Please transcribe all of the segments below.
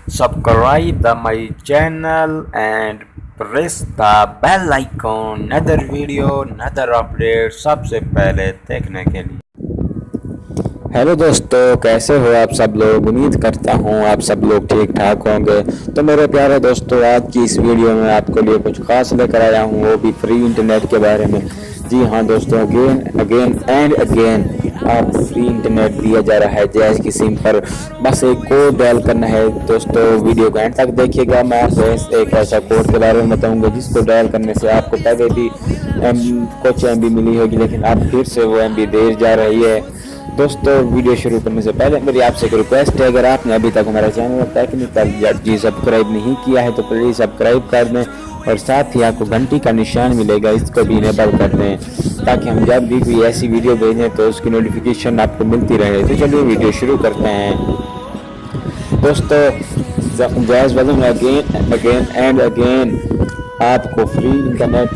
subscribe the my channel and press the bell icon, another video, another update सबसे पहले देखने के लिए। हेलो दोस्तों, कैसे हो आप सब लोग। उम्मीद करता हूँ आप सब लोग ठीक ठाक होंगे। तो मेरे प्यारे दोस्तों, आज की इस वीडियो में आपके लिए कुछ खास लेकर आया हूँ, वो भी फ्री इंटरनेट के बारे में। जी हाँ दोस्तों, अगेन एंड अगेन आप फ्री इंटरनेट दिया जा रहा है जायज़ की सिम पर। बस एक कोड डायल करना है दोस्तों। वीडियो को एंड तक देखिएगा। मैं आपको एक ऐसा कोड के बारे में बताऊंगा जिसको डायल करने से आपको पहले भी कुछ MB मिली होगी, लेकिन अब फिर से वो MB देर जा रही है। दोस्तों, वीडियो शुरू करने से पहले मेरी आपसे एक रिक्वेस्ट है, अगर आपने अभी तक हमारा चैनल टेक्निकल जी सब्सक्राइब नहीं किया है तो प्लीज़ सब्सक्राइब कर दें, और साथ ही आपको घंटी का निशान मिलेगा, इसको भी इनेबल कर दें ताकि हम जब भी कोई ऐसी वीडियो भेजें तो उसकी नोटिफिकेशन आपको मिलती रहे। तो चलिए वीडियो शुरू करते हैं। दोस्तों, जायज़ वज़न अगेन एंड अगेन आपको फ्री इंटरनेट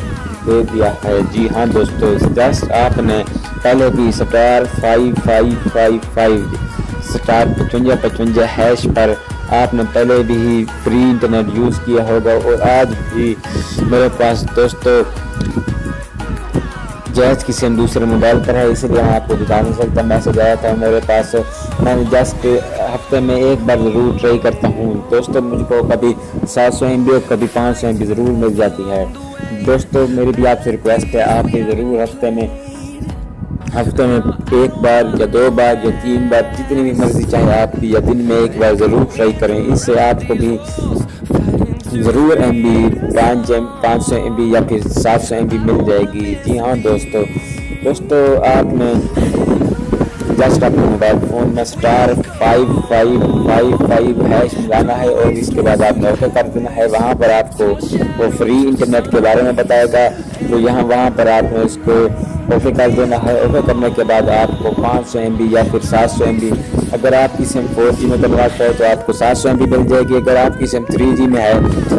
दे दिया है। जी हाँ दोस्तों, जस्ट आपने पहले भी स्टार 5555 स्टार 5555 हैश पर आपने पहले भी फ्री इंटरनेट यूज़ किया होगा, और आज भी मेरे पास दोस्तों जायज़ की सिम दूसरे मोबाइल पर है, इसलिए मैं आपको बता नहीं सकता। मैसेज आया था मेरे पास, मैं जस्ट हफ्ते में एक बार ज़रूर ट्राई करता हूँ दोस्तों। मुझको कभी 700 MB और कभी 500 MB ज़रूर मिल जाती है। दोस्तों, मेरी भी आपसे रिक्वेस्ट है, आप भी ज़रूर हफ्ते में एक बार या 2 बार या 3 बार, जितनी भी मर्जी चाहे आपकी, या दिन में एक बार ज़रूर ट्राई करें। इससे आपको भी ज़रूर MB 500 MB या फिर 700 MB मिल जाएगी। जी हाँ दोस्तों, आपने जस्ट अपने मोबाइल फ़ोन में स्टार 5555 हैश मिलाना है, और इसके बाद आपने ओके कर देना है। वहाँ पर आपको वो फ्री इंटरनेट के बारे में बताएगा, तो वहाँ पर आपने इसको ओके कर देना है। ओके करने के बाद आपको 500 MB या फिर 700 MB, अगर आपकी सिम 4G में कन्वर्ट है तो आपको 700 MB मिल जाएगी। अगर आपकी सिम 3G में है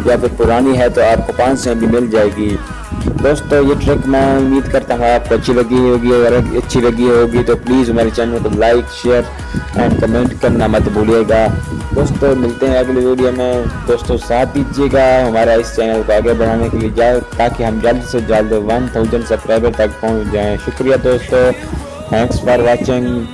या फिर पुरानी है तो आपको 500 MB मिल जाएगी। दोस्तों, ये ट्रिक मैं उम्मीद करता हूँ आपको अच्छी लगी होगी। अगर अच्छी लगी होगी तो प्लीज़ हमारे चैनल को लाइक, शेयर एंड कमेंट करना मत भूलिएगा। दोस्तों, मिलते हैं अगली वीडियो में। दोस्तों, साथ दीजिएगा हमारा इस चैनल को आगे बढ़ाने के लिए, ताकि हम जल्द से जल्द 1000 सब्सक्राइबर तक पहुँच जाएँ। शुक्रिया दोस्तों, थैंक्स फॉर वॉचिंग।